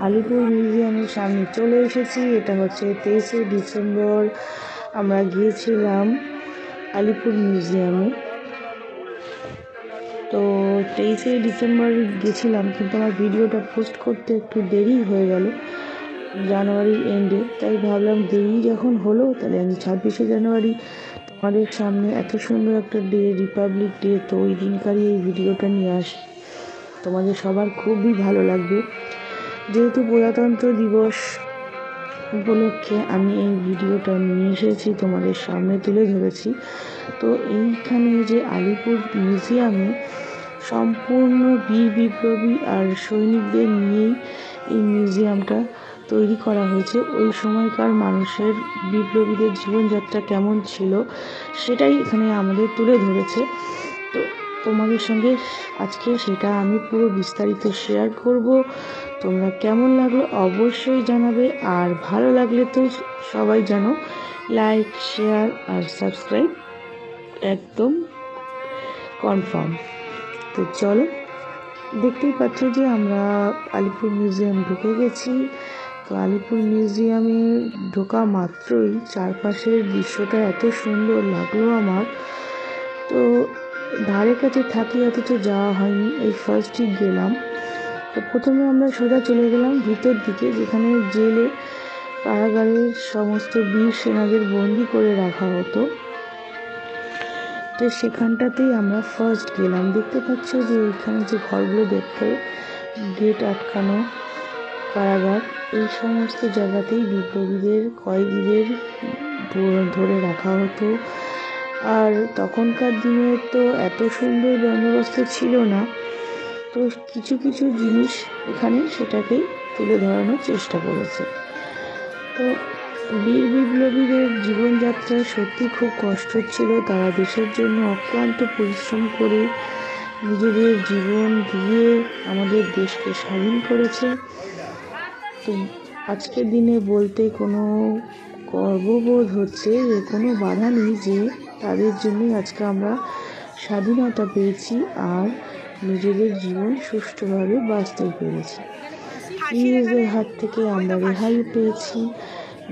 আলিপুর মিউজিয়ামের সামনে চলে এসেছি। এটা হচ্ছে 23শে ডিসেম্বর আমরা গিয়েছিলাম আলিপুর মিউজিয়ামে। তো 23শে ডিসেম্বর গেছিলাম, কিন্তু আমার ভিডিওটা পোস্ট করতে একটু দেরি হয়ে গেল জানুয়ারির এন্ডে। তাই ভাবলাম দেরি যখন হলো তাহলে আমি 26শে জানুয়ারি তোমাদের সামনে এত সুন্দর একটা ডে, রিপাবলিক ডে, তো ওই দিনকারই এই ভিডিওটা নিয়ে আসি। তোমাদের সবার খুবই ভালো লাগবে। যেহেতু প্রজাতন্ত্র দিবস উপলক্ষে আমি এই ভিডিওটা নিয়ে এসেছি, তোমাদের সামনে তুলে ধরেছি। তো এইখানে যে আলিপুর মিউজিয়ামে সম্পূর্ণ বীর বিপ্লবী আর সৈনিকদের নিয়েই এই মিউজিয়ামটা তৈরি করা হয়েছে। ওই সময়কার মানুষের, বিপ্লবীদের জীবনযাত্রা কেমন ছিল সেটাই এখানে আমাদের তুলে ধরেছে। তো তোমাদের সঙ্গে আজকে সেটা আমি পুরো বিস্তারিত শেয়ার করব। তোমরা কেমন লাগলো অবশ্যই জানাবে, আর ভালো লাগলে তো সবাই জানো লাইক, শেয়ার আর সাবস্ক্রাইব একদম কনফার্ম। তো চলো, দেখতেই পাচ্ছ যে আমরা আলিপুর মিউজিয়াম ঢুকে গেছি। তো আলিপুর মিউজিয়ামে ঢোকা মাত্রই চারপাশের দৃশ্যটা এত সুন্দর লাগলো আমার। তো ধারে কাছে থাকি অথচ যাওয়া হয়নি, এই ফার্স্টই গেলাম। তো প্রথমে আমরা সোজা চলে গেলাম ভিতর দিকে, যেখানে জেলে কারাগারের সমস্ত বীর সেনাদের বন্দি করে রাখা হতো। তো সেখানটাতেই আমরা ফার্স্ট গেলাম। দেখতে পাচ্ছ যে এখানে যে ঘরগুলো দেখতে, গেট আটকানো কারাগার, এই সমস্ত জায়গাতেই বিপ্লবীদের, কয়েদিদের ধরে রাখা হতো। আর তখনকার দিনে তো এত সুন্দর বন্দোবস্ত ছিল না, তো কিছু কিছু জিনিস এখানে সেটাকেই তুলে ধরানোর চেষ্টা করেছে। তো বীর বিপ্লবীদের জীবনযাত্রা সত্যি খুব কষ্ট ছিল। তারা দেশের জন্য অক্লান্ত পরিশ্রম করে নিজেদের জীবন দিয়ে আমাদের দেশকে স্বাধীন করেছে। তো আজকের দিনে বলতে কোনো গর্ববোধ হচ্ছে যে কোনো বাধা নেই, যে তাদের জন্যই আজকে আমরা স্বাধীনতা পেয়েছি আর নিজেদের জীবন সুষ্ঠুভাবে বাঁচতে পেরেছি। ইংরেজদের হাত থেকে আমরা রেহাই পেয়েছি।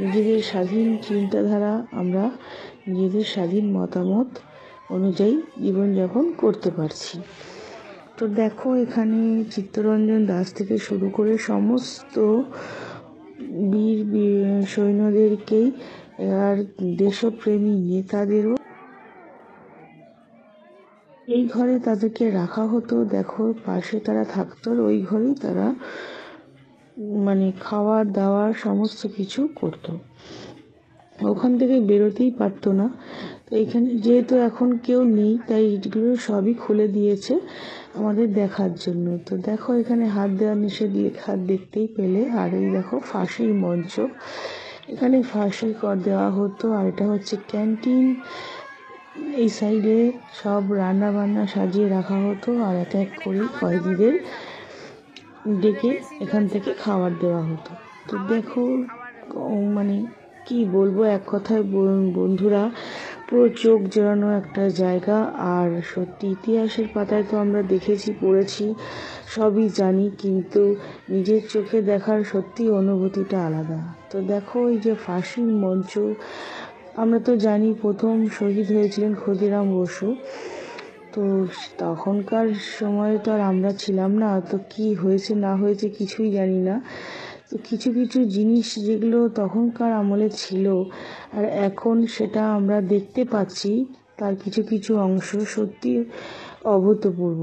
নিজেদের স্বাধীন চিন্তাধারা, আমরা নিজেদের স্বাধীন মতামত অনুযায়ী জীবনযাপন করতে পারছি। তো দেখো, এখানে চিত্তরঞ্জন দাস থেকে শুরু করে সমস্ত বীর সৈন্যদেরকেই আর দেশপ্রেমী নেতাদেরও এই ঘরে তাদেরকে রাখা হতো। দেখো পাশে তারা থাকতো, ওই ঘরেই তারা খাওয়ার দাওয়ার সমস্ত কিছু করতো, ওখান থেকে বেরোতেই পারতো না। তো এখানে যেহেতু এখন কেউ নেই, তাই এগুলো সবই খুলে দিয়েছে আমাদের দেখার জন্য। তো দেখো এখানে হাত দেওয়া নিষেধ লেখা দেখতেই পেলে। আর এই দেখো ফাঁসির মঞ্চ, এখানে ফাঁসি দেওয়া হতো। আর এটা হচ্ছে ক্যান্টিন, এই সাইডে সব রান্না বান্না সাজিয়ে রাখা হতো, আর এক এক করে কয়েদিদের ডেকে এখান থেকে খাবার দেওয়া হতো। তো দেখো কি বলবো, এক কথায় বন্ধুরা, পুরো চোখ জোড়ানো একটা জায়গা। আর সত্যি ইতিহাসের পাতায় তো আমরা দেখেছি, পড়েছি, সবই জানি, কিন্তু নিজের চোখে দেখার সত্যি অনুভূতিটা আলাদা। তো দেখো এই যে ফাঁসির মঞ্চ, আমরা তো জানি প্রথম শহীদ হয়েছিলেন ক্ষুদিরাম বসু। তো তখনকার সময়ে তো আর আমরা ছিলাম না, তো কি হয়েছে না হয়েছে কিছুই জানি না। তো কিছু কিছু জিনিস যেগুলো তখনকার আমলে ছিল আর এখন সেটা আমরা দেখতে পাচ্ছি, তার কিছু কিছু অংশ সত্যি অভূতপূর্ব,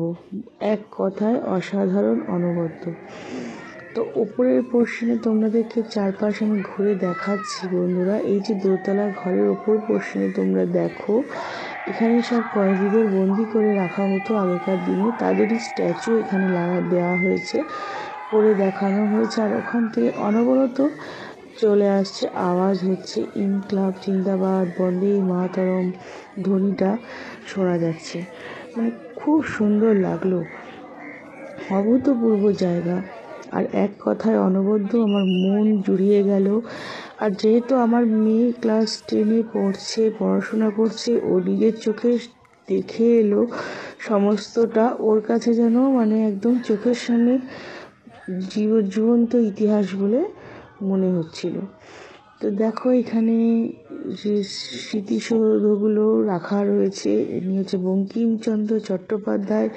এক কথায় অসাধারণ, অনবদ্য। তো উপরের পোর্শনে তোমাদেরকে চারপাশে আমি ঘুরে দেখাচ্ছি বন্ধুরা। এই যে দোতলা ঘরের ওপর পোর্শনে তোমরা দেখো, এখানে সব কয়েদিদের বন্দি করে রাখা হতো আগেকার দিনে, তাদেরই স্ট্যাচু এখানে দেওয়া হয়েছে, করে দেখানো হয়েছে। আর ওখান থেকে অনবরত চলে আসছে, আওয়াজ হচ্ছে ইনকলাব জিন্দাবাদ, বন্দে মাতরম ধ্বনিটা শোনা যাচ্ছে। খুব সুন্দর লাগলো, অভূতপূর্ব জায়গা। আর এক কথায় অনবদ্য, আমার মন জুড়িয়ে গেল। আর যেহেতু আমার মেয়ে ক্লাস 10-এ পড়ছে, পড়াশোনা করছে, ও নিজের চোখে দেখে এলো সমস্তটা ওর কাছে যেন মানে একদম চোখের সামনে জীবন্ত ইতিহাস বলে মনে হচ্ছিল। তো দেখো এখানে যে স্মৃতিসৌধগুলো রাখা রয়েছে, ইনি হচ্ছে বঙ্কিমচন্দ্র চট্টোপাধ্যায়।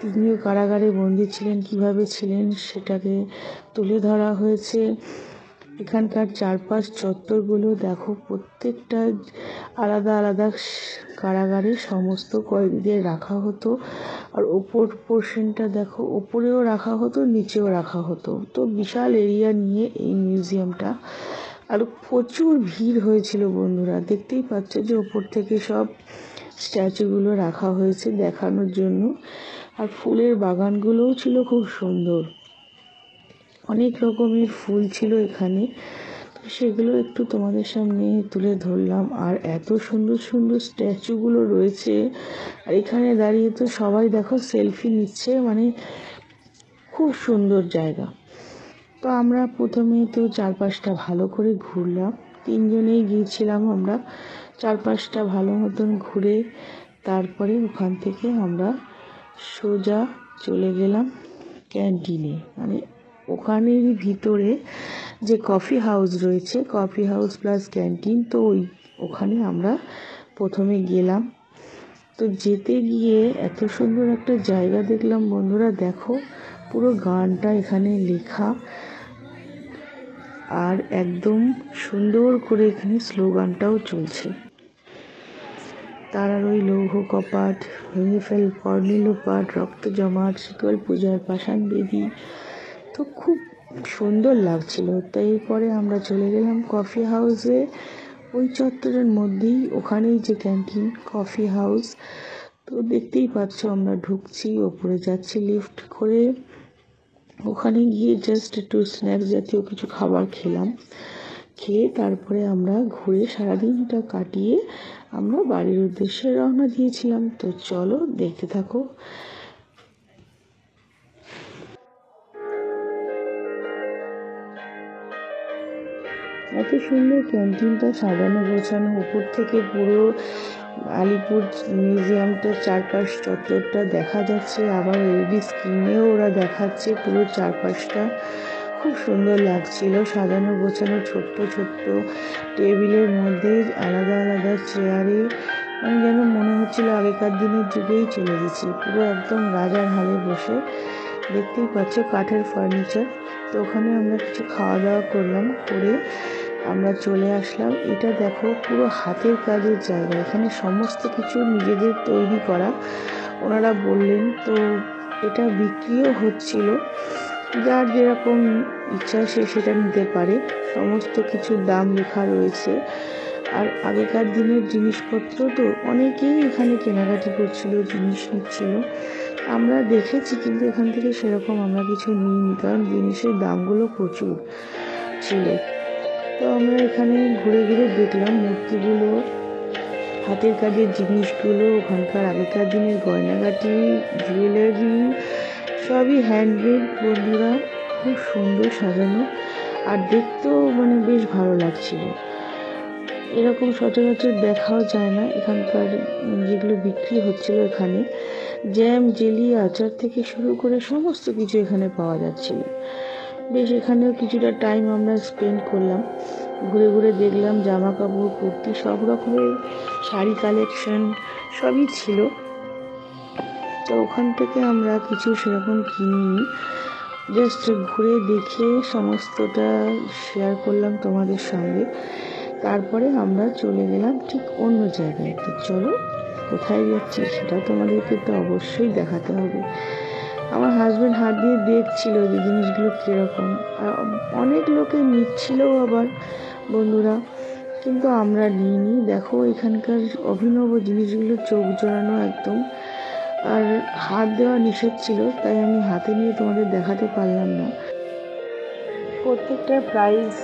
তিনিও কারাগারে বন্দী ছিলেন, কিভাবে ছিলেন সেটাকে তুলে ধরা হয়েছে। এখানকার চারপাশ চত্বরগুলো দেখো, প্রত্যেকটা আলাদা আলাদা কারাগারে সমস্ত কয়েদিদের রাখা হতো। আর ওপর পোর্শনটা দেখো, ওপরেও রাখা হতো, নিচেও রাখা হতো। তো বিশাল এরিয়া নিয়ে এই মিউজিয়ামটা। আর প্রচুর ভিড় হয়েছিল বন্ধুরা, দেখতেই পাচ্ছ যে ওপর থেকে সব স্ট্যাচুগুলো রাখা হয়েছে দেখানোর জন্য। আর ফুলের বাগানগুলোও ছিল খুব সুন্দর, অনেক রকমের ফুল ছিল এখানে, তো সেগুলো একটু তোমাদের সামনে তুলে ধরলাম। আর এত সুন্দর সুন্দর স্ট্যাচুগুলো রয়েছে, আর এখানে দাঁড়িয়ে তো সবাই দেখো সেলফি নিচ্ছে, মানে খুব সুন্দর জায়গা। তো আমরা প্রথমে তো চারপাশটা ভালো করে ঘুরলাম, 3 জনেই গিয়েছিলাম আমরা। চারপাশটা ভালো মতন ঘুরে তারপরে ওখান থেকে আমরা সোজা চলে গেলাম ক্যান্টিনে। মানে ওখানেরই ভিতরে যে কফি হাউস রয়েছে, কফি হাউস প্লাস ক্যান্টিন, তো ওখানে আমরা প্রথমে গেলাম। তো যেতে গিয়ে এত সুন্দর একটা জায়গা দেখলাম বন্ধুরা, দেখো পুরো গানটা এখানে লেখা, আর একদম সুন্দর করে এখানে স্লোগানটাও চলছে। তারার ওই লৌহ কপাট ভেঙে ফেল, কর্ণিলোপাট, রক্ত জমাট, শীতল পূজার পাষাণ বেদী। তো খুব সুন্দর লাগছিল। তাই পরে আমরা চলে গেলাম কফি হাউসে, ওই চত্বরের মধ্যেই, ওখানেই যে ক্যান্টিন কফি হাউস। তো দেখতেই পাচ্ছ আমরা ঢুকছি, ওপরে যাচ্ছি লিফট করে। ওখানে গিয়ে জাস্ট একটু স্ন্যাক্স জাতীয় কিছু খাবার খেলাম, খেয়ে তারপরে আমরা ঘুরে সারাদিনটা কাটিয়ে আমরা বাড়ির উদ্দেশ্যে রওনা দিয়েছিলাম। তো চলো দেখতে থাকো। এত সুন্দর ক্যান্টিনটা সাজানো গোছানো, উপর থেকে পুরো আলিপুর মিউজিয়ামটার চারপাশ চত্বরটা দেখা যাচ্ছে। আবার এলইডি স্ক্রিনেও ওরা দেখাচ্ছে পুরো চারপাশটা, খুব সুন্দর লাগছিল। সাজানো গোছানো ছোট্ট ছোট্ট টেবিলের মধ্যে আলাদা আলাদা চেয়ারে, মানে যেন মনে হচ্ছিল আগেকার দিনের যুগেই চলে গেছি, পুরো একদম রাজার হালে বসে। দেখতেই পাচ্ছ কাঠের ফার্নিচার। তো ওখানে আমরা কিছু খাওয়া দাওয়া করলাম, করে আমরা চলে আসলাম। এটা দেখো পুরো হাতের কাজের জায়গা, এখানে সমস্ত কিছু নিজেদের তৈরি করা ওনারা বললেন। তো এটা বিক্রিও হচ্ছিল, যার যেরকম ইচ্ছা সে সেটা নিতে পারে। সমস্ত কিছুর দাম লেখা রয়েছে। আর আগেকার দিনের জিনিসপত্র তো অনেকেই এখানে কেনাকাটি করছিল, জিনিস নিচ্ছিল। আমরা দেখেছি, কিন্তু এখান থেকে সেরকম আমরা কিছু নিইনি, কারণ জিনিসের দামগুলো প্রচুর ছিল। তো আমরা এখানে ঘুরে ঘুরে দেখলাম মূর্তিগুলো, হাতের কাজের জিনিসগুলো, ওখানকার আগেকার দিনের গয়নাগাটি, জুয়েলারি, সবই হ্যান্ডমেড বন্ধুরা, খুব সুন্দর সাজানো। আর দেখতেও মানে বেশ ভালো লাগছিল। এরকম সচরাচর দেখাও যায় না। এখানকার যেগুলো বিক্রি হচ্ছিল, এখানে জ্যাম, জেলি, আচার থেকে শুরু করে সমস্ত কিছু এখানে পাওয়া যাচ্ছিল। বেশ এখানেও কিছুটা টাইম আমরা স্পেন্ড করলাম, ঘুরে ঘুরে দেখলাম জামা কাপড়, কুর্তি, সব রকমের শাড়ি কালেকশন সবই ছিল। তো ওখান থেকে আমরা কিছু সেরকম কিনিনি, জাস্ট ঘুরে দেখে সমস্তটা শেয়ার করলাম তোমাদের সঙ্গে। তারপরে আমরা চলে গেলাম ঠিক অন্য জায়গায়। তো চলো কোথায় যাচ্ছি সেটা তোমাদেরকে তো অবশ্যই দেখাতে হবে। আমার হাজব্যান্ড হাত দিয়ে দেখছিল যে জিনিসগুলো কীরকম, আর অনেক লোকে নিচ্ছিলও আবার বন্ধুরা, কিন্তু আমরা নিইনি। দেখো এখানকার অভিনব জিনিসগুলো, চোখ জোড়ানো একদম। আর হাত দেওয়া নিষেধ ছিল, তাই আমি হাতে নিয়ে তোমাদের দেখাতে পারলাম না। প্রত্যেকটা প্রাইস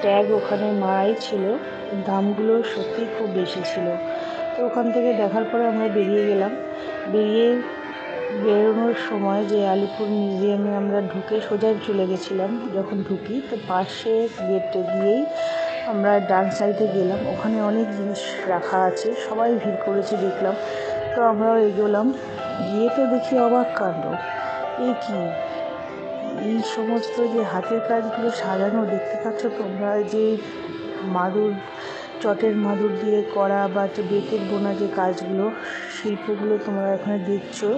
ট্যাগ ওখানে মারাই ছিল, দামগুলো সত্যিই খুব বেশি ছিল। তো ওখান থেকে দেখার পরে আমরা বেরিয়ে গেলাম। বেরোনোর সময় যে আলিপুর মিউজিয়ামে আমরা ঢুকে সোজা চলে গেছিলাম, যখন ঢুকি তো পাশে গেটে গিয়েই আমরা ডান সাইডে গেলাম। ওখানে অনেক জিনিস রাখা আছে, সবাই ভিড় করেছে দেখলাম। তো তো আমরাও এগোলাম, গিয়ে তো দেখি অবাক কাণ্ড। এ কি, এই সমস্ত যে হাতের কাজগুলো সাজানো দেখতে পাচ্ছ তোমরা, যে মাদুর, চটের মাদুর দিয়ে করা বা বেতের বোনা যে কাজগুলো, শিল্পগুলো তোমরা এখানে দেখছো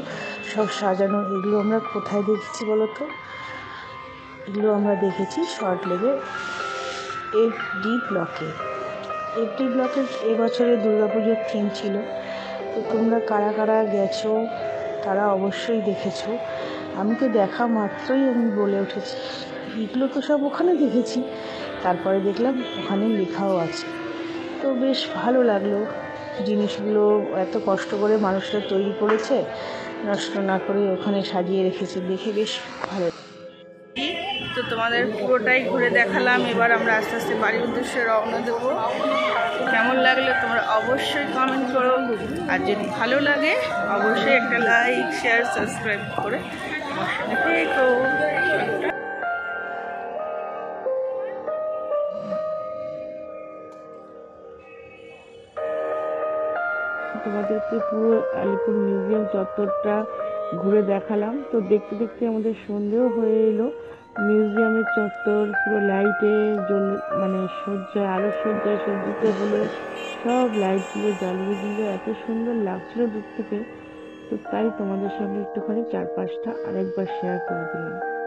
সব সাজানো, এগুলো আমরা কোথায় দেখেছি বলো তো? এগুলো আমরা দেখেছি সল্টলেকের FD ব্লকে। FD ব্লকের এবছরে দুর্গাপুজোর থিম ছিল। তো তোমরা কারা কারা গেছো তারা অবশ্যই দেখেছো। আমি তো দেখা মাত্রই আমি বলে উঠেছি এগুলো তো সব ওখানে দেখেছি, তারপরে দেখলাম ওখানে লেখাও আছে। তো বেশ ভালো লাগলো, জিনিসগুলো এত কষ্ট করে মানুষরা তৈরি করেছে, নষ্ট না করে ওখানে সাজিয়ে রেখেছে, দেখে বেশ ভালো। তো তোমাদের পুরোটাই ঘুরে দেখালাম, এবার আমরা আস্তে আস্তে বাড়ির উদ্দেশ্যে রওনা দেবো। কেমন লাগলো তোমরা অবশ্যই কমেন্ট করো, আর যদি ভালো লাগে অবশ্যই একটা লাইক, শেয়ার, সাবস্ক্রাইব করে আমার সঙ্গে থেকো। তোমাদেরকে পুরো আলিপুর মিউজিয়াম চত্বরটা ঘুরে দেখালাম। তো দেখতে দেখতে আমাদের সন্ধেও হয়ে এলো। মিউজিয়ামের চত্বর পুরো লাইটে মানে সজ্জায়, আলোর সজ্জায় সজ্জিত হলো, সব লাইটগুলো জ্বালিয়ে দিল, এত সুন্দর লাগছিল দূর থেকে। তো তাই তোমাদের সঙ্গে একটুখানি চারপাশটা আরেকবার শেয়ার করে দিলাম।